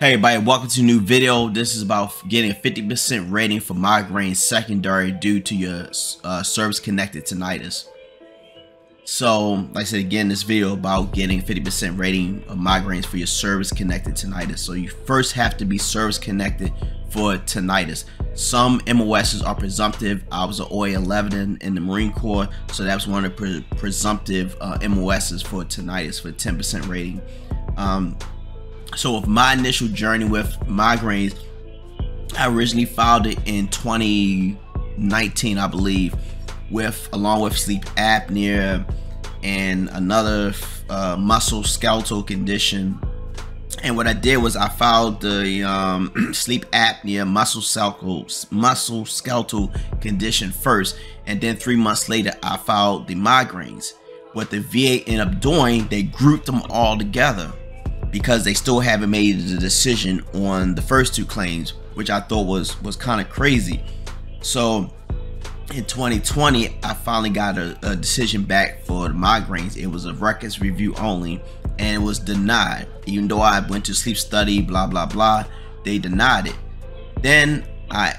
Hey everybody, welcome to a new video. This is about getting a 50% rating for migraines secondary due to your service-connected tinnitus. So, like I said again, this video about getting 50% rating of migraines for your service-connected tinnitus. So you first have to be service-connected for tinnitus. Some MOSs are presumptive. I was an OA 11 in the Marine Corps, so that was one of the presumptive MOSs for tinnitus for 10% rating. So with my initial journey with migraines, I originally filed it in 2019, I believe, along with sleep apnea and another musculoskeletal condition. And what I did was I filed the sleep apnea musculoskeletal condition first, and then 3 months later I filed the migraines. What the VA ended up doing, they grouped them all together, because they still haven't made the decision on the first 2 claims, which I thought was kind of crazy. So in 2020, I finally got a decision back for the migraines. It was a records review only, and it was denied. Even though I went to sleep study, blah blah blah, they denied it. Then I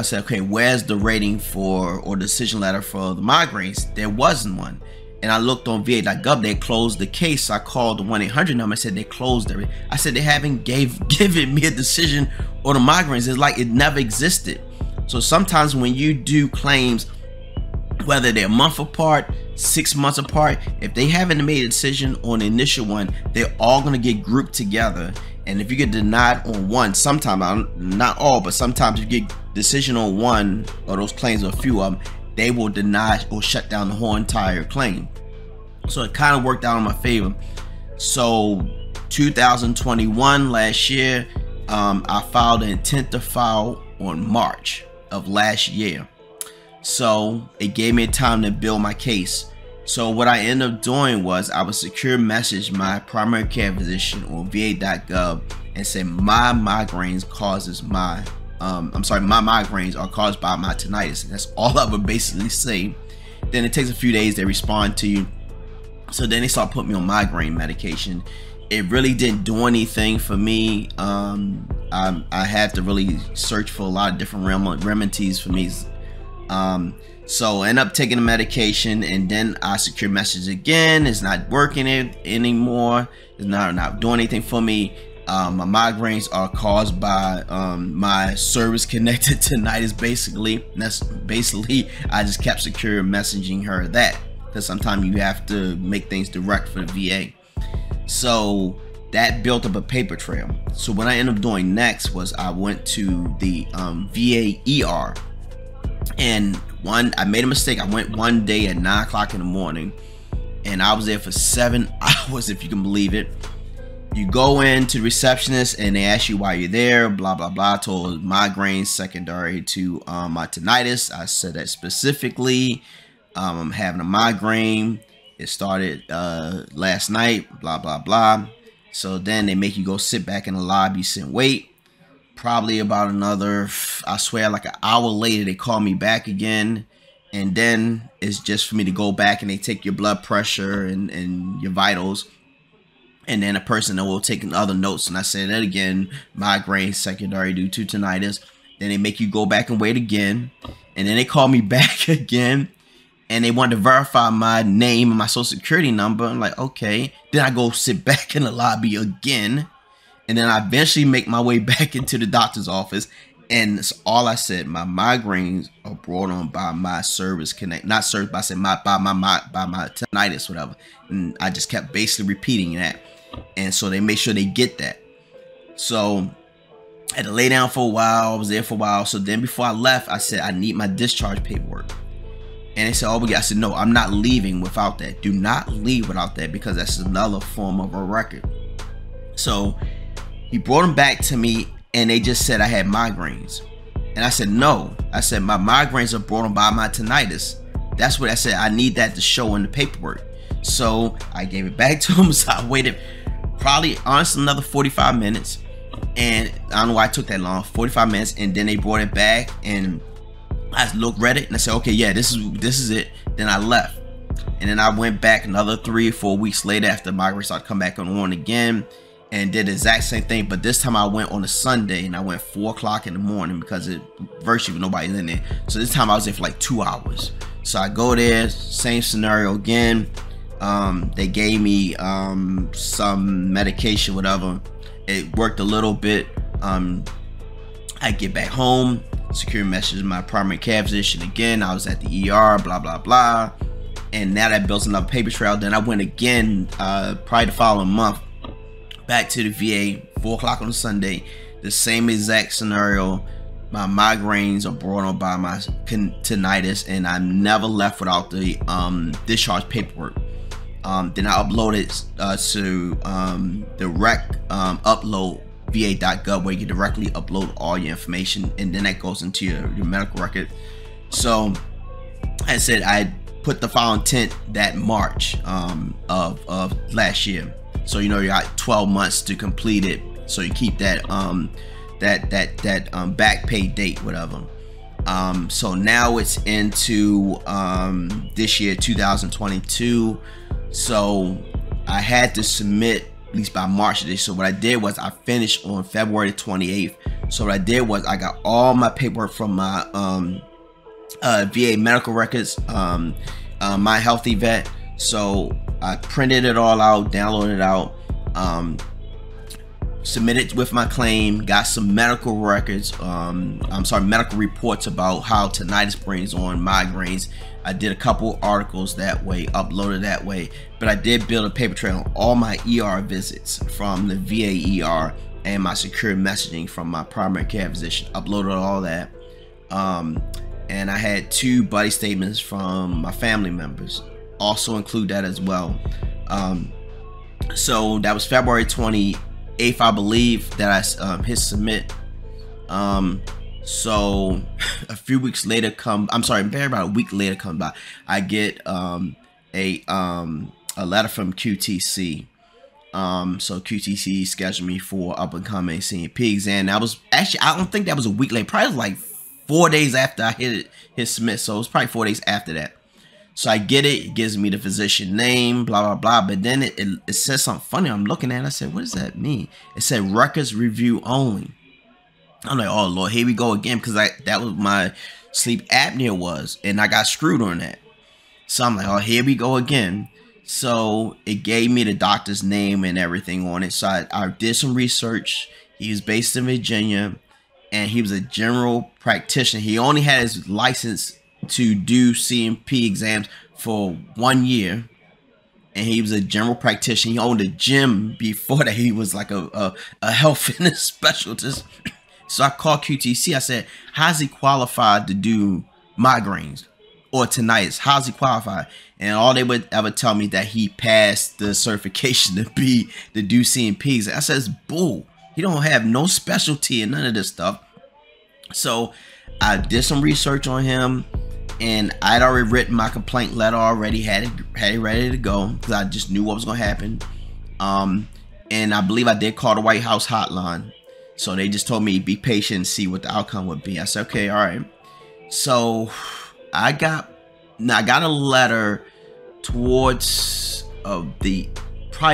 said, okay, where's the rating for or decision letter for the migraines? There wasn't one. And I looked on va.gov, they closed the case. I called the 1-800 number, I said they closed it. I said they haven't given me a decision on the migraines. It's like it never existed. So sometimes when you do claims, whether they're a month apart, 6 months apart, if they haven't made a decision on the initial one, they're all gonna get grouped together. And if you get denied on one, sometimes, not all, but sometimes if you get decision on one of those claims or a few of them, they will deny or shut down the whole entire claim. So it kind of worked out in my favor. So 2021, last year, I filed an intent to file on March of last year. So it gave me time to build my case. So what I ended up doing was I would secure message my primary care physician on va.gov and say my migraines causes my my migraines are caused by my tinnitus. That's all I would basically say. Then it takes a few days, they respond to you. So then they start putting me on migraine medication. It really didn't do anything for me. I had to really search for a lot of different remedies for me. So I end up taking the medication, and then I secure message again. It's not working anymore. It's not doing anything for me. My migraines are caused by my service-connected tinnitus, basically. And that's basically, I just kept secure messaging her that, because sometimes you have to make things direct for the VA. So that built up a paper trail. So what I ended up doing next was I went to the VA ER, and I made a mistake. I went one day at 9 o'clock in the morning, and I was there for 7 hours, if you can believe it. You go in to the receptionist and they ask you why you're there, blah blah blah. I told migraines secondary to my tinnitus. I said that specifically. I'm having a migraine. It started last night, blah blah blah. So then they make you go sit back in the lobby, sit and wait. Probably about another, I swear, like an hour later, they call me back again. And then it's just for me to go back and they take your blood pressure and your vitals. And then a person that will take other notes. And I said that again, migraine secondary due to tinnitus. Then they make you go back and wait again. And then they call me back again. And they want to verify my name and my social security number. I'm like, okay. Then I go sit back in the lobby again. And then I eventually make my way back into the doctor's office. And that's all I said. My migraines are brought on by my service connect, not service, but I said by my tinnitus, whatever. And I just kept basically repeating that. And so they make sure they get that. So I had to lay down for a while. I was there for a while. So then before I left, I said, I need my discharge paperwork. And they said, oh, I said, no, I'm not leaving without that. Do not leave without that, because that's another form of a record. So he brought them back to me, and they just said I had migraines. And I said, no. I said, my migraines are brought on by my tinnitus. That's what I said. I need that to show in the paperwork. So I gave it back to him. So I waited probably, honestly, another 45 minutes. And I don't know why it took that long, 45 minutes. And then they brought it back, and I read it, and I said, okay, yeah, this is it. Then I left. And then I went back another 3 or 4 weeks later after migraines started coming back on again. and did the exact same thing, but this time I went on a Sunday, and I went 4 o'clock in the morning because it virtually nobody's in there. So this time I was there for like 2 hours. So I go there, same scenario again. They gave me some medication, whatever. It worked a little bit. I get back home, secure message my primary care physician again. I was at the ER, blah blah blah, and now that builds another paper trail. Then I went again, probably the following month, back to the VA, 4 o'clock on a Sunday. The same exact scenario. My migraines are brought on by my tinnitus, and I never left without the discharge paperwork. Then I uploaded to the rec upload va.gov, where you can directly upload all your information, and then that goes into your medical record. So I said I put the file intent that March of last year. So you got 12 months to complete it. So you keep that back pay date, whatever. So now it's into this year, 2022. So I had to submit at least by March of this. So what I did was I finished on February 28th. So what I did was I got all my paperwork from my VA medical records, My Healthy Vet. So I printed it all out, downloaded it out, submitted with my claim, got some medical records, medical reports about how tinnitus brings on migraines. I did a couple articles that way, uploaded that way, but I did build a paper trail on all my ER visits from the VA ER and my secure messaging from my primary care physician. Uploaded all that, and I had 2 buddy statements from my family members. Also include that as well. So that was February 28th, I believe, that I hit submit. So a few weeks later maybe about a week later come by, I get a letter from QTC. So QTC scheduled me for up and coming C&P exam. That was actually, I don't think that was a week late, probably like 4 days after I hit submit. So it was probably 4 days after that. So I get it. It gives me the physician name, blah, blah, blah. But then it says something funny. I'm looking at it. I said, what does that mean? It said records review only. I'm like, oh, Lord, here we go again. Because that was my sleep apnea was. And I got screwed on that. So I'm like, oh, here we go again. So it gave me the doctor's name and everything on it. So I did some research. He was based in Virginia. And he was a general practitioner. He only had his license to do C&P exams for 1 year, and he was a general practitioner. He owned a gym before that. He was like a health fitness specialist. So I called QTC. I said, how's he qualified to do migraines or tinnitus? How's he qualified? And all they would ever tell me that he passed the certification to do C&Ps. I said, bull. He don't have no specialty in none of this stuff. So I did some research on him, and I'd already written my complaint letter already, had it ready to go, because I just knew what was going to happen. And I believe I did call the White House hotline. So they just told me, be patient and see what the outcome would be. I said, okay, all right. So I got a letter towards probably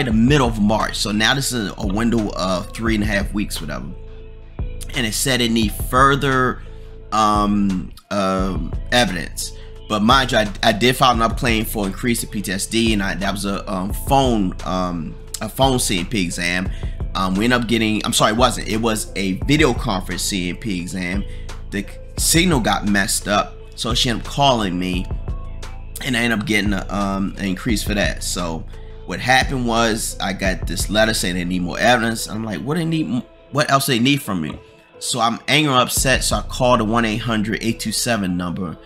the middle of March. So now this is a window of 3.5 weeks, whatever. And it said it need further evidence. But mind you, I did file another claim for increased PTSD, and that was a phone C&P exam. We ended up getting, I'm sorry, it wasn't. It was a video conference C&P exam. The signal got messed up, so she ended up calling me, and I ended up getting an increase for that. So what happened was I got this letter saying they need more evidence. I'm like, what else do they need from me? So I'm angry and upset. So I called the 1-800-827 number,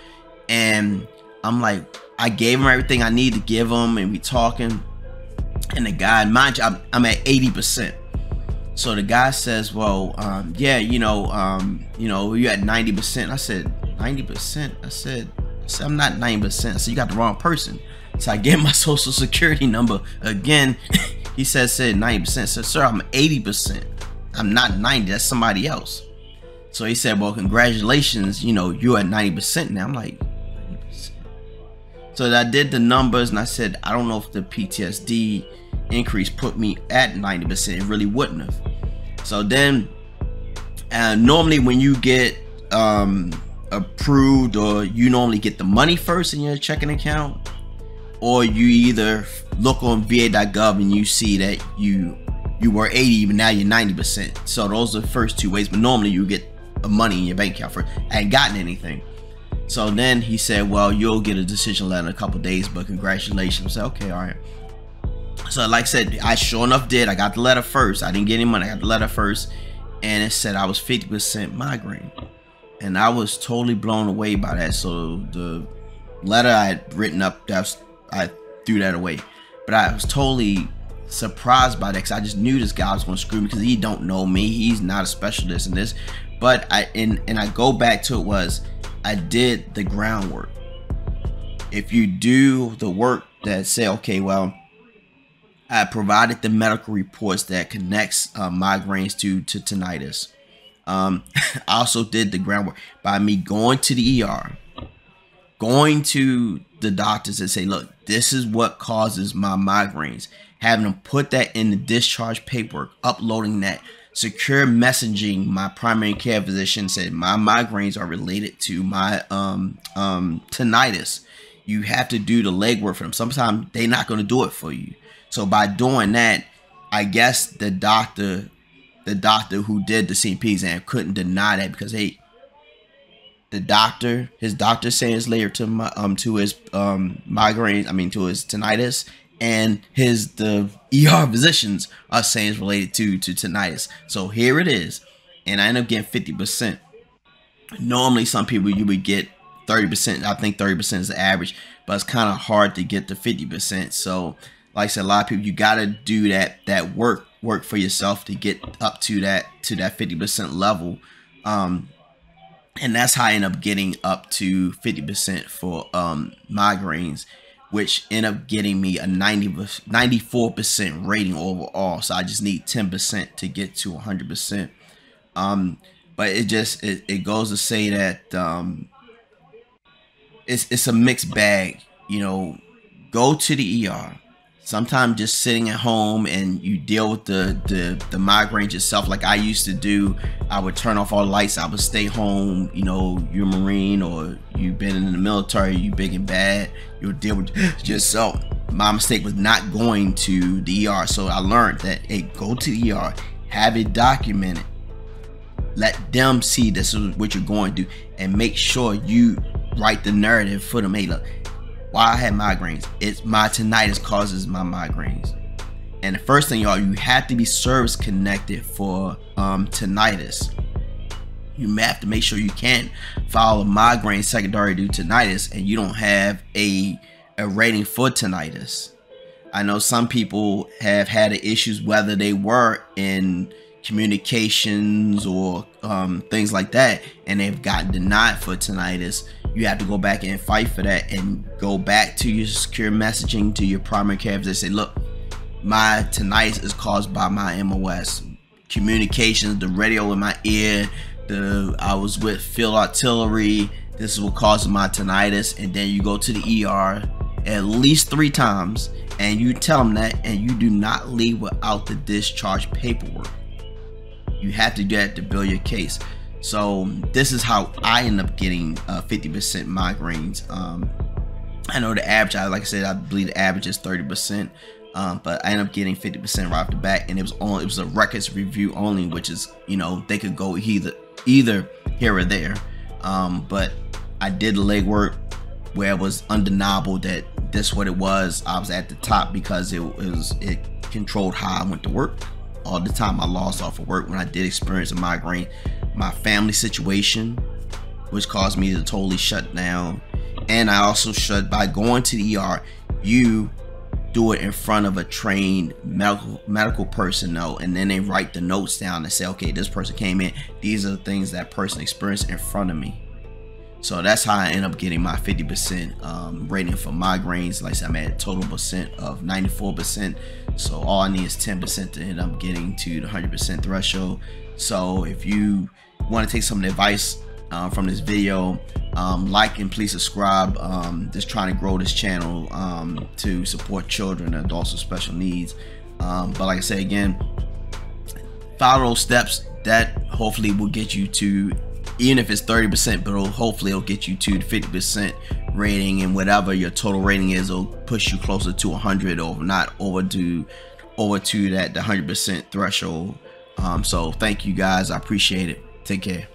and I'm like, I gave him everything I need to give him, and we talking. And the guy, mind you, I'm at 80%. So the guy says, well, yeah, you're at 90%. I said, 90%? I said, I'm not 90%. So you got the wrong person. So I gave my social security number again. He said 90%. I said, sir, I'm 80%. I'm not 90. That's somebody else. So he said, well, congratulations. You're at 90% now. I'm like, 90%. So I did the numbers, and I said, I don't know if the PTSD increase put me at 90%. It really wouldn't have. So then normally when you get approved, or you normally get the money first in your checking account, or you either look on va.gov and you see that you were 80 but now you're 90%. So those are the first two ways, but normally you get money in your bank account first. I ain't gotten anything. So then he said, well, you'll get a decision letter in a couple days, but congratulations. I said, okay, all right. So like I said, I sure enough did. I got the letter first. I didn't get any money. I got the letter first, and it said I was 50% migraine, and I was totally blown away by that. So the letter I had written up, I threw that away, but I was totally surprised by that, because I just knew this guy was going to screw me, because he don't know me. He's not a specialist in this. But I go back to it, I did the groundwork. If you do the work that say, okay, well, I provided the medical reports that connects migraines to tinnitus. I also did the groundwork by me going to the ER, going to the doctors and say, look, this is what causes my migraines, having them put that in the discharge paperwork, uploading that, secure messaging my primary care physician, said my migraines are related to my tinnitus. You have to do the legwork for them. Sometimes they're not going to do it for you. So by doing that, I guess the doctor who did the CP exam couldn't deny that, because his doctor saying it's related to his migraines, to his tinnitus, and the ER physicians are saying it's related to tinnitus. So here it is, and I end up getting 50%. Normally, some people you would get 30%. I think 30% is the average, but it's kind of hard to get to 50%. So, like I said, a lot of people, you gotta do that work for yourself to get up to that 50% level. And that's how I end up getting up to 50% for migraines, which end up getting me a 94% rating overall. So I just need 10% to get to 100%. But it goes to say that it's a mixed bag. Go to the ER. Sometimes just sitting at home and you deal with the migraines yourself, like I used to do. I would turn off all the lights. I would stay home. You're a Marine or you've been in the military, you big and bad, you'll deal with yourself. My mistake was not going to the ER. So I learned that, hey, go to the ER, have it documented, let them see this is what you're going to do, and make sure you write the narrative for them. Hey, look, why I had migraines, it's my tinnitus causes my migraines. And the first thing, y'all, you have to be service connected for tinnitus. You have to make sure you can't file a migraine secondary to tinnitus and you don't have a rating for tinnitus. I know some people have had issues, whether they were in communications or things like that, and they've gotten denied for tinnitus. You have to go back and fight for that and go back to your secure messaging to your primary care physician. Say, look, my tinnitus is caused by my MOS. Communications, the radio in my ear, I was with field artillery, this is what causes my tinnitus. And then you go to the ER at least 3 times and you tell them that, and you do not leave without the discharge paperwork. You have to do that to build your case. So this is how I end up getting 50% migraines. I know the average, like I said, I believe the average is 30%, but I end up getting 50% right off the bat, and it was a records review only, which is, they could go either here or there. But I did the legwork where it was undeniable that this what it was. I was at the top because it controlled how I went to work. All the time I lost off of work when I did experience a migraine, my family situation, which caused me to totally shut down. And I also shut by going to the ER. You do it in front of a trained medical personnel, and then they write the notes down and say, okay, this person came in, these are the things that person experienced in front of me. So that's how I end up getting my 50% rating for migraines. Like I said, I'm at a total percent of 94%. So all I need is 10% to end up getting to the 100% threshold. So if you want to take some advice from this video, like and please subscribe. Just trying to grow this channel to support children and adults with special needs. But like I said again, follow those steps. That hopefully will get you to, even if it's 30%, but hopefully it'll get you to the 50% rating, and whatever your total rating is, it'll push you closer to 100, or not over to that the 100% threshold. So thank you guys, I appreciate it. Take care.